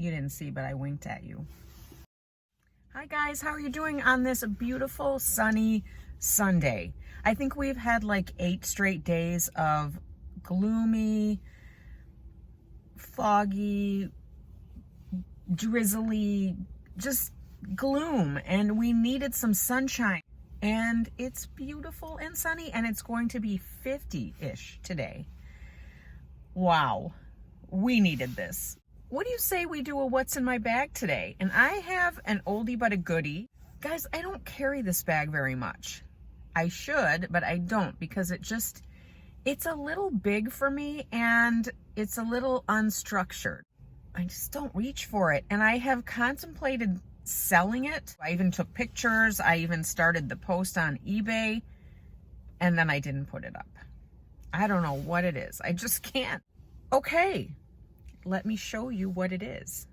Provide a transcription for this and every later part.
You didn't see, but I winked at you. Hi guys, how are you doing on this beautiful sunny Sunday? I think we've had like 8 straight days of gloomy, foggy, drizzly, just gloom, and we needed some sunshine. And it's beautiful and sunny, and it's going to be 50-ish today. Wow, we needed this. What do you say we do a what's in my bag today? And I have an oldie but a goodie. Guys, I don't carry this bag very much. I should, but I don't, because it's a little big for me and it's a little unstructured. I just don't reach for it. And I have contemplated selling it. I even took pictures. I even started the post on eBay, and then I didn't put it up. I don't know what it is. I just can't. Okay, let me show you what it is.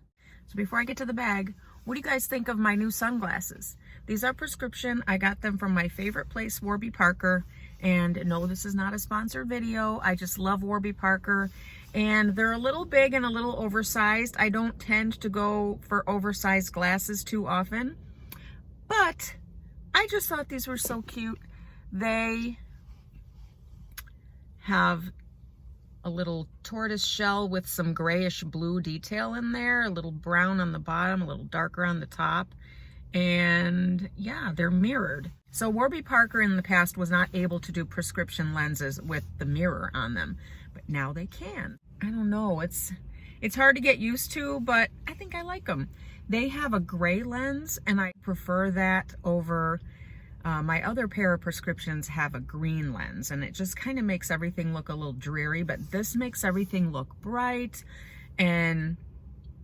So before I get to the bag, what do you guys think of my new sunglasses? These are prescription. I got them from my favorite place, Warby Parker. And no, this is not a sponsored video. I just love Warby Parker. And they're a little big and a little oversized. I don't tend to go for oversized glasses too often, but I just thought these were so cute. They have a little tortoise shell with some grayish blue detail in there, a little brown on the bottom, a little darker on the top. And yeah, they're mirrored. So Warby Parker in the past was not able to do prescription lenses with the mirror on them, but now they can. I don't know, it's hard to get used to, but I think I like them. They have a gray lens, and I prefer that over my other pair of prescriptions have a green lens, and it just kind of makes everything look a little dreary, but this makes everything look bright and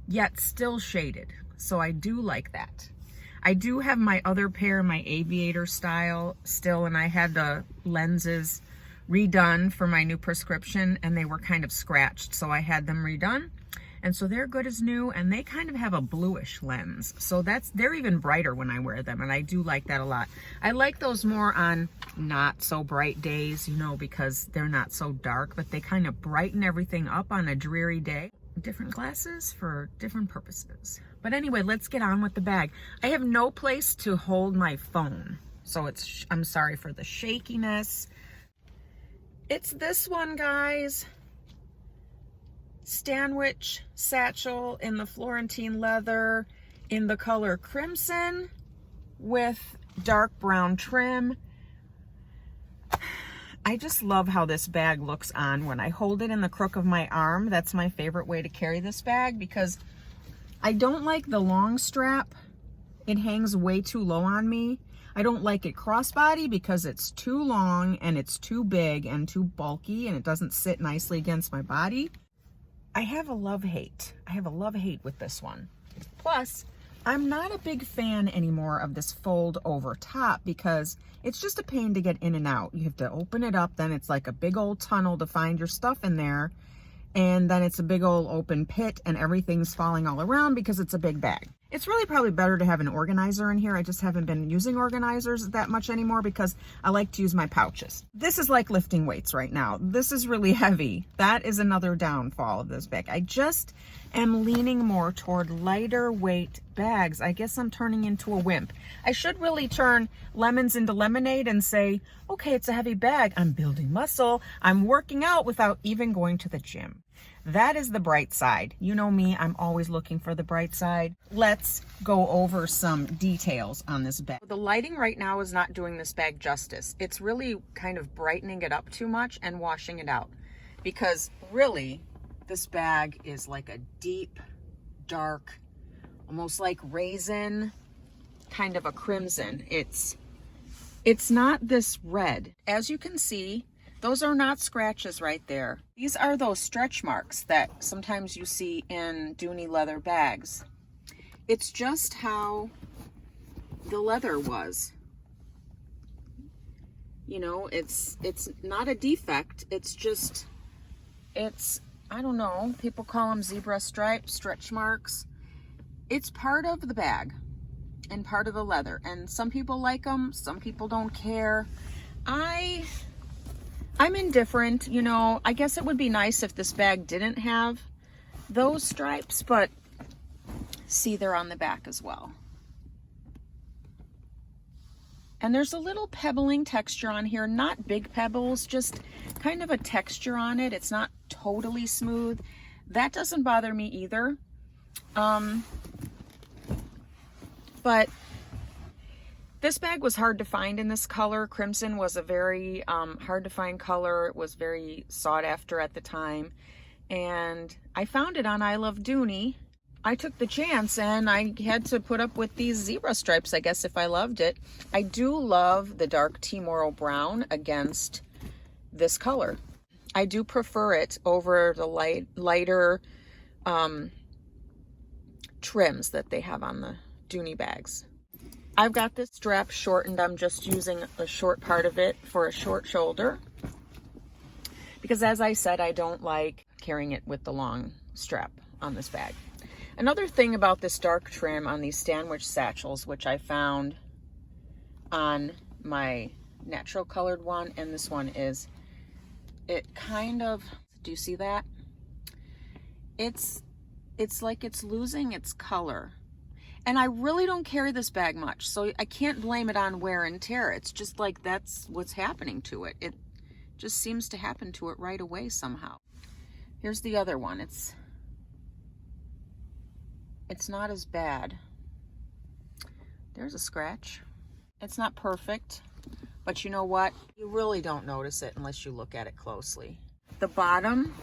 yet still shaded. So I do like that. I do have my other pair, my aviator style still, and I had the lenses redone for my new prescription, and they were kind of scratched, so I had them redone. And so they're good as new, and they kind of have a bluish lens. So they're even brighter when I wear them, and I do like that a lot. I like those more on not so bright days, you know, because they're not so dark, but they kind of brighten everything up on a dreary day. Different glasses for different purposes. But anyway, let's get on with the bag. I have no place to hold my phone, so I'm sorry for the shakiness. It's this one, guys. Stanwich satchel in the Florentine leather in the color crimson with dark brown trim. I just love how this bag looks on when I hold it in the crook of my arm. That's my favorite way to carry this bag, because I don't like the long strap. It hangs way too low on me. I don't like it crossbody because it's too long and it's too big and too bulky, and it doesn't sit nicely against my body. I have a love-hate. I have a love-hate with this one. Plus, I'm not a big fan anymore of this fold over top because it's just a pain to get in and out. You have to open it up, then it's like a big old tunnel to find your stuff in there. And then it's a big old open pit and everything's falling all around because it's a big bag. It's really probably better to have an organizer in here. I just haven't been using organizers that much anymore because I like to use my pouches. This is like lifting weights right now. This is really heavy. That is another downfall of this bag. I just am leaning more toward lighter weight bags. I guess I'm turning into a wimp. I should really turn lemons into lemonade and say, okay, it's a heavy bag. I'm building muscle. I'm working out without even going to the gym. That is the bright side. You know me, I'm always looking for the bright side. Let's go over some details on this bag. The lighting right now is not doing this bag justice. It's really kind of brightening it up too much and washing it out, because really this bag is like a deep, dark, almost like raisin, kind of a crimson. It's not this red. As you can see, those are not scratches right there. These are those stretch marks that sometimes you see in Dooney leather bags. It's just how the leather was. You know, it's not a defect. It's just, I don't know, people call them zebra stripes, stretch marks. It's part of the bag and part of the leather. And some people like them, some people don't care. I'm indifferent, you know. I guess it would be nice if this bag didn't have those stripes, but see there on the back as well. And there's a little pebbling texture on here, not big pebbles, just kind of a texture on it. It's not totally smooth. That doesn't bother me either. But this bag was hard to find in this color. Crimson was a very hard to find color. It was very sought after at the time. And I found it on I Love Dooney. I took the chance and I had to put up with these zebra stripes, I guess, if I loved it. I do love the dark Timoro brown against this color. I do prefer it over the lighter trims that they have on the Dooney bags. I've got this strap shortened. I'm just using a short part of it for a short shoulder. Because as I said, I don't like carrying it with the long strap on this bag. Another thing about this dark trim on these sandwich satchels, which I found on my natural colored one and this one, is it kind of, do you see that? It's like it's losing its color. And I really don't carry this bag much, so I can't blame it on wear and tear. It's just like that's what's happening to it. It just seems to happen to it right away somehow. Here's the other one. It's not as bad. There's a scratch. It's not perfect, but you know what? You really don't notice it unless you look at it closely. The bottom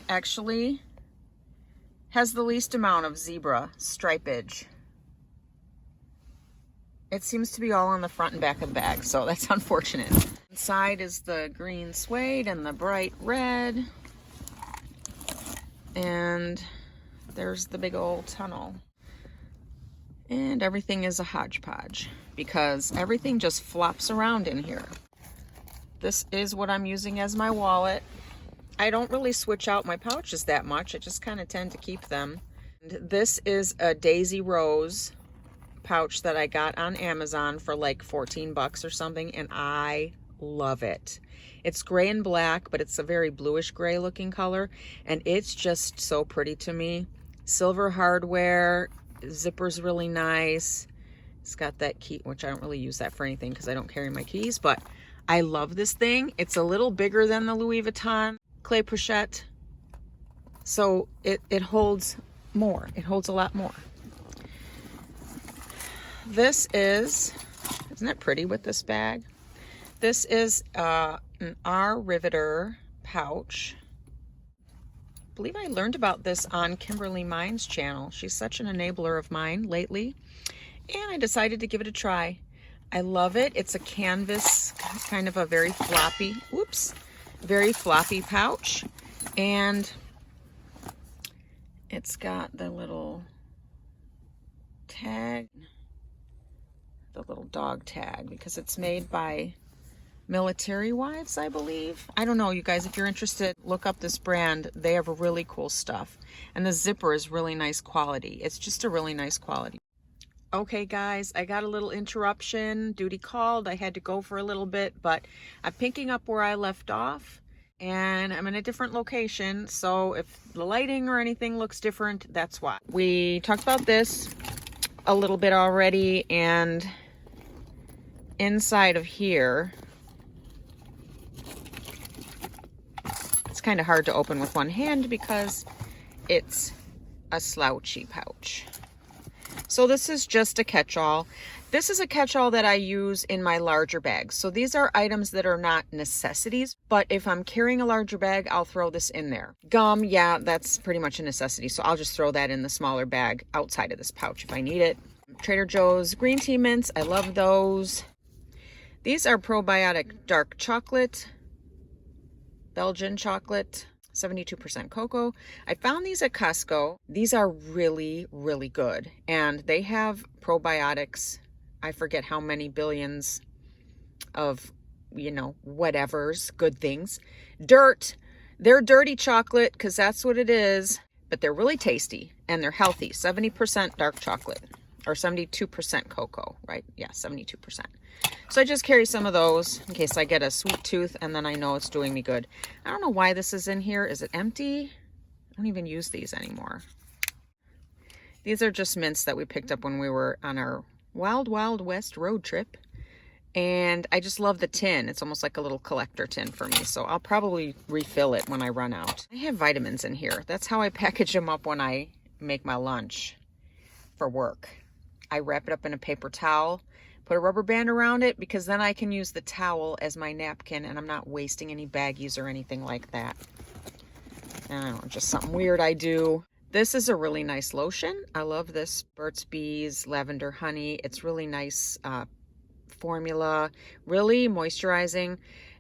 actually has the least amount of zebra stripage. It seems to be all on the front and back of the bag, so that's unfortunate. Inside is the green suede and the bright red. And there's the big old tunnel. And everything is a hodgepodge because everything just flops around in here. This is what I'm using as my wallet. I don't really switch out my pouches that much. I just kind of tend to keep them. And this is a Daisy Rose pouch that I got on Amazon for like 14 bucks or something, and I love it. It's gray and black, but it's a very bluish gray looking color, and it's just so pretty to me. Silver hardware, zipper's really nice. It's got that key, which I don't really use that for anything because I don't carry my keys, but I love this thing. It's a little bigger than the Louis Vuitton clay pochette, so it holds more. It holds a lot more. This is, isn't it pretty with this bag? This is an R.Riveter pouch. I believe I learned about this on Kimberly Mine's channel. She's such an enabler of mine lately, and I decided to give it a try. I love it. It's a canvas, kind of a very floppy, very floppy pouch, and it's got the little tag, the little dog tag, because it's made by Military Wives, I believe. I don't know, you guys, if you're interested, look up this brand. They have really cool stuff, and the zipper is really nice quality. It's just a really nice quality. Okay guys, I got a little interruption. Duty called. I had to go for a little bit, but I'm picking up where I left off, and I'm in a different location, so if the lighting or anything looks different, that's why. We talked about this a little bit already, and inside of here, it's kind of hard to open with one hand because it's a slouchy pouch. So this is just a catch-all. This is a catch-all that I use in my larger bags. So these are items that are not necessities, but if I'm carrying a larger bag, I'll throw this in there. Gum, yeah, that's pretty much a necessity. So I'll just throw that in the smaller bag outside of this pouch if I need it. Trader Joe's green tea mints, I love those. These are probiotic dark chocolate, Belgian chocolate, 72% cocoa. I found these at Costco. These are really, really good. And they have probiotics. I forget how many billions of, you know, whatevers, good things. Dirt. They're dirty chocolate because that's what it is. But they're really tasty and they're healthy. 70% dark chocolate or 72% cocoa, right? Yeah, 72%. So I just carry some of those in case I get a sweet tooth, and then I know it's doing me good. I don't know why this is in here. Is it empty? I don't even use these anymore. These are just mints that we picked up when we were on our Wild Wild West road trip. And I just love the tin. It's almost like a little collector tin for me. So I'll probably refill it when I run out. I have vitamins in here. That's how I package them up when I make my lunch for work. I wrap it up in a paper towel, put a rubber band around it, because then I can use the towel as my napkin and I'm not wasting any baggies or anything like that. I don't know, just something weird I do. This is a really nice lotion. I love this Burt's Bees Lavender Honey. It's really nice formula, really moisturizing,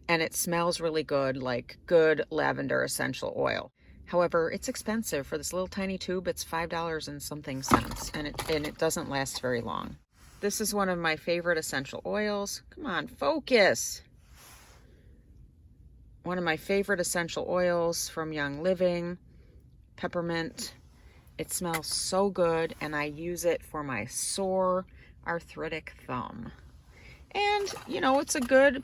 and it smells really good, like good lavender essential oil. However, it's expensive for this little tiny tube. It's $5 and something cents, and it doesn't last very long. This is one of my favorite essential oils. Come on, focus. One of my favorite essential oils from Young Living, peppermint. It smells so good, and I use it for my sore arthritic thumb. And, you know, it's a good,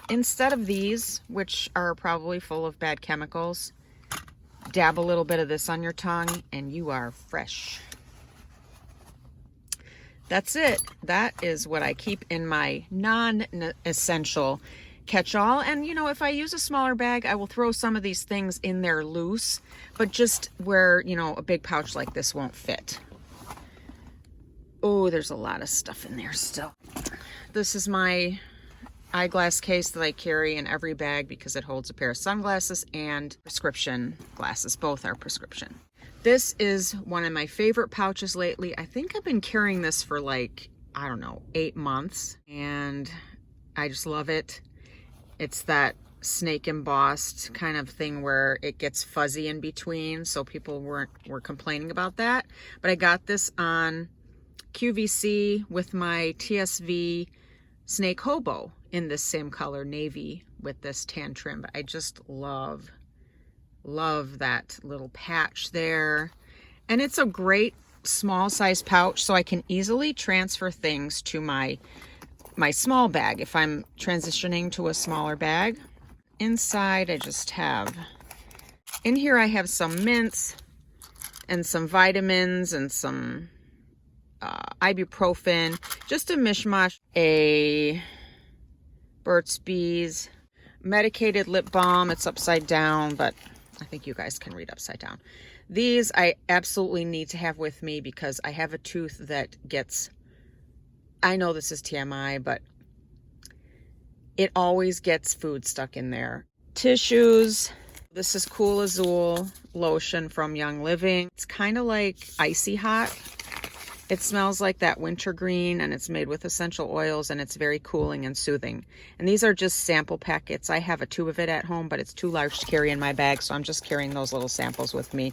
instead of these, which are probably full of bad chemicals, dab a little bit of this on your tongue and you are fresh. That's it. That is what I keep in my non-essential catch-all. And, you know, if I use a smaller bag, I will throw some of these things in there loose, but just where, you know, a big pouch like this won't fit. Oh, there's a lot of stuff in there still. This is my eyeglass case that I carry in every bag because it holds a pair of sunglasses and prescription glasses. Both are prescription. This is one of my favorite pouches lately. I think I've been carrying this for like, I don't know, 8 months, and I just love it. It's that snake embossed kind of thing where it gets fuzzy in between, so people were complaining about that. But I got this on QVC with my TSV Snake Hobo in this same color, navy, with this tan trim. But I just love that little patch there. And it's a great small size pouch, so I can easily transfer things to my small bag if I'm transitioning to a smaller bag. Inside I just have, in here I have some mints and some vitamins and some ibuprofen, just a mishmash, a Burt's Bees medicated lip balm. It's upside down, but I think you guys can read upside down. These I absolutely need to have with me because I have a tooth that gets, I know this is TMI, but it always gets food stuck in there. Tissues. This is Cool Azul lotion from Young Living. It's kind of like icy hot. It smells like that wintergreen, and it's made with essential oils, and it's very cooling and soothing. And these are just sample packets. I have a tube of it at home, but it's too large to carry in my bag, so I'm just carrying those little samples with me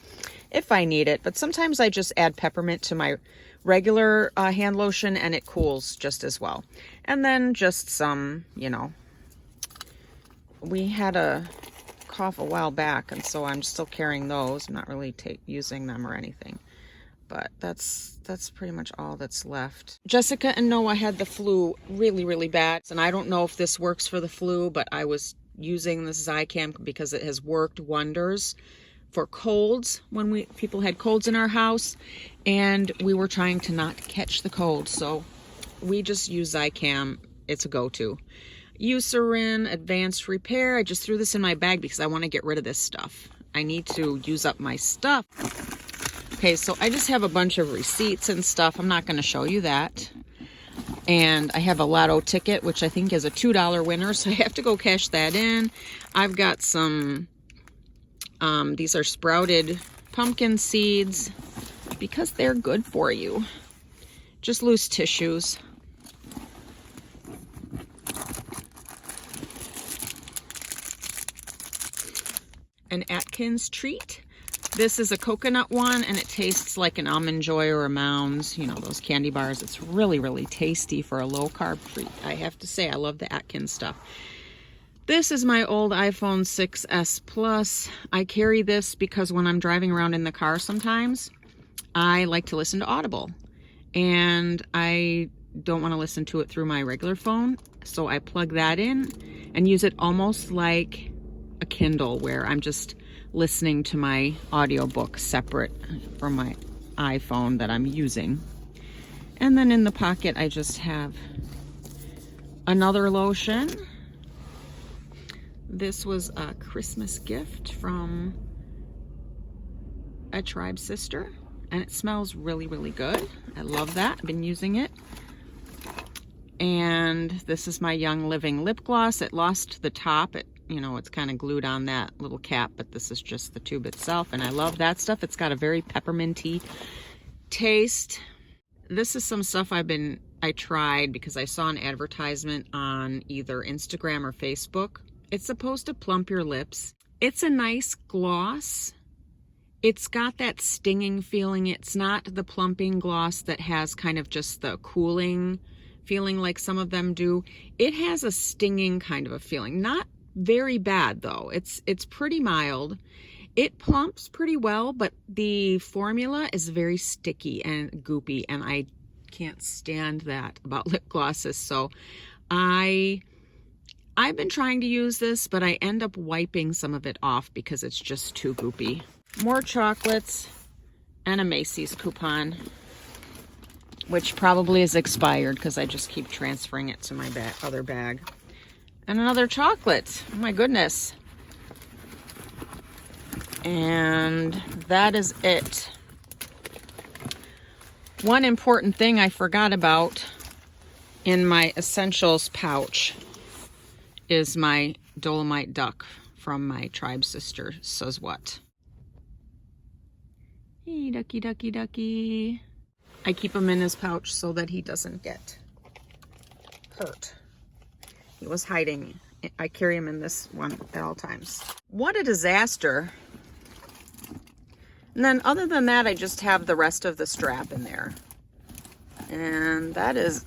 if I need it. But sometimes I just add peppermint to my regular hand lotion, and it cools just as well. And then just some, you know, we had a cough a while back, and so I'm still carrying those. I'm not really using them or anything. But that's pretty much all that's left. Jessica and Noah had the flu really, really bad. And I don't know if this works for the flu, but I was using this Zicam because it has worked wonders for colds when people had colds in our house. And we were trying to not catch the cold. So we just use Zicam. It's a go-to. Eucerin Advanced Repair. I just threw this in my bag because I want to get rid of this stuff. I need to use up my stuff. Okay, so I just have a bunch of receipts and stuff. I'm not going to show you that. And I have a lotto ticket, which I think is a $2 winner, so I have to go cash that in. I've got some, these are sprouted pumpkin seeds because they're good for you. Just loose tissues. An Atkins treat. This is a coconut one, and it tastes like an Almond Joy or a Mounds, you know, those candy bars. It's really, really tasty for a low-carb treat. I have to say, I love the Atkins stuff. This is my old iPhone 6S Plus. I carry this because when I'm driving around in the car sometimes, I like to listen to Audible. And I don't want to listen to it through my regular phone, so I plug that in and use it almost like a Kindle, where I'm just listening to my audiobook separate from my iPhone that I'm using. And then in the pocket, I just have another lotion. This was a Christmas gift from a tribe sister, and it smells really, really good. I love that. I've been using it. And this is my Young Living lip gloss. It lost the top. It's kind of glued on that little cap, but this is just the tube itself, and I love that stuff. It's got a very pepperminty taste. This is some stuff I tried because I saw an advertisement on either Instagram or Facebook. It's supposed to plump your lips. It's a nice gloss. It's got that stinging feeling. It's not the plumping gloss that has kind of just the cooling feeling like some of them do. It has a stinging kind of a feeling. Not very bad though. It's pretty mild. It plumps pretty well, but the formula is very sticky and goopy, and I can't stand that about lip glosses. So I've been trying to use this, but I end up wiping some of it off because it's just too goopy. More chocolates and a Macy's coupon, which probably is expired because I just keep transferring it to my other bag. And another chocolate. Oh my goodness. And that is it. One important thing I forgot about in my essentials pouch is my Dolomite duck from my tribe sister says what. Hey, ducky, ducky, ducky. I keep him in his pouch so that he doesn't get hurt. He was hiding. I carry him in this one at all times. What a disaster. And then other than that, I just have the rest of the strap in there. And that is,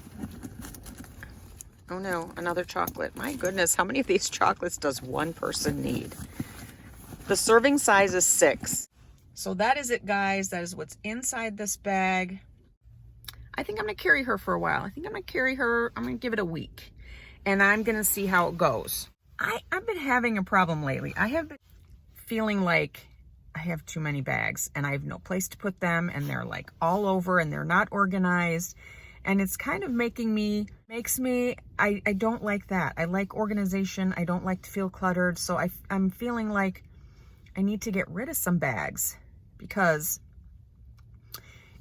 oh no, another chocolate. My goodness, how many of these chocolates does one person need? The serving size is 6. So that is it, guys. That is what's inside this bag. I think I'm gonna carry her for a while. I think I'm gonna carry her, I'm gonna give it a week. And I'm gonna see how it goes. I've been having a problem lately. I have been feeling like I have too many bags and I have no place to put them, and they're like all over and they're not organized. And it's kind of I don't like that. I like organization. I don't like to feel cluttered. So I'm feeling like I need to get rid of some bags because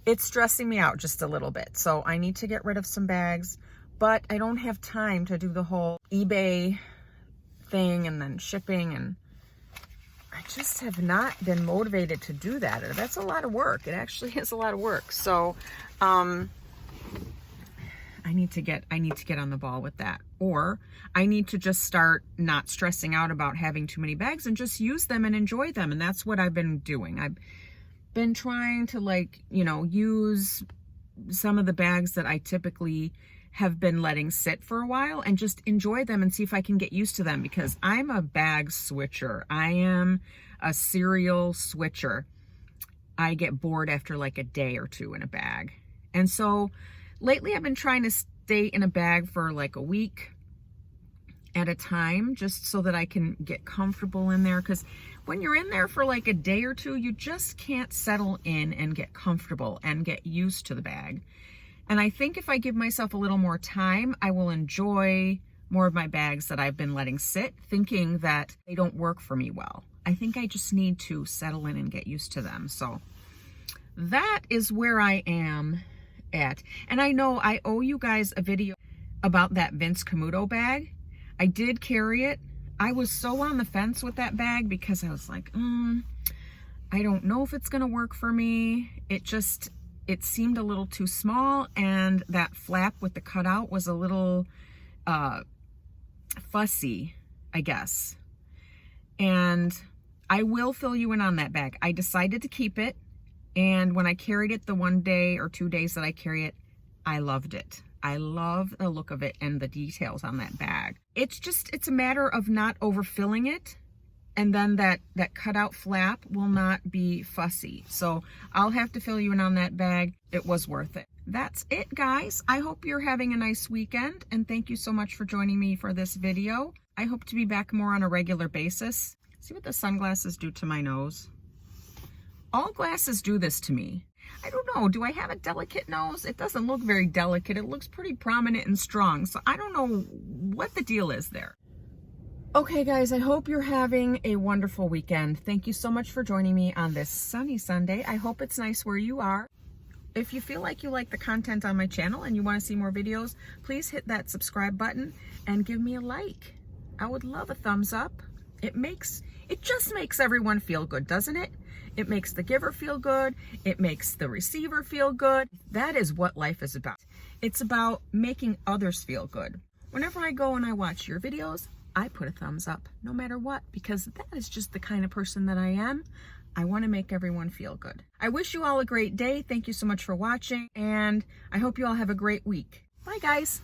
it's stressing me out just a little bit. So I need to get rid of some bags, but I don't have time to do the whole eBay thing and then shipping, and I just have not been motivated to do that. That's a lot of work. It actually is a lot of work. So I need to get on the ball with that. Or I need to just start not stressing out about having too many bags and just use them and enjoy them. And that's what I've been doing. I've been trying to use some of the bags that I typically have been letting sit for a while and just enjoy them and see if I can get used to them, because I'm a bag switcher. I am a serial switcher. I get bored after like a day or two in a bag. And so lately I've been trying to stay in a bag for like a week at a time, just so that I can get comfortable in there. Because when you're in there for like a day or two, you just can't settle in and get comfortable and get used to the bag. And I think if I give myself a little more time, I will enjoy more of my bags that I've been letting sit, thinking that they don't work for me well. I think I just need to settle in and get used to them. So that is where I am at. And I know I owe you guys a video about that Vince Camuto bag. I did carry it. I was so on the fence with that bag because I was like, I don't know if it's gonna work for me. It seemed a little too small, and that flap with the cutout was a little fussy, I guess. And I will fill you in on that bag. I decided to keep it, and when I carried it the 1 day or 2 days that I carry it, I loved it. I love the look of it and the details on that bag. It's a matter of not overfilling it, and then that cutout flap will not be fussy. So I'll have to fill you in on that bag. It was worth it. That's it, guys. I hope you're having a nice weekend, and thank you so much for joining me for this video. I hope to be back more on a regular basis. See what the sunglasses do to my nose? All glasses do this to me. I don't know, do I have a delicate nose? It doesn't look very delicate. It looks pretty prominent and strong. So I don't know what the deal is there. Okay guys, I hope you're having a wonderful weekend. Thank you so much for joining me on this sunny Sunday. I hope it's nice where you are. If you feel like you like the content on my channel and you want to see more videos, please hit that subscribe button and give me a like. I would love a thumbs up. It just makes everyone feel good, doesn't it? It makes the giver feel good. It makes the receiver feel good. That is what life is about. It's about making others feel good. Whenever I go and I watch your videos, I put a thumbs up no matter what, because that is just the kind of person that I am. I want to make everyone feel good. I wish you all a great day. Thank you so much for watching, and I hope you all have a great week. Bye, guys.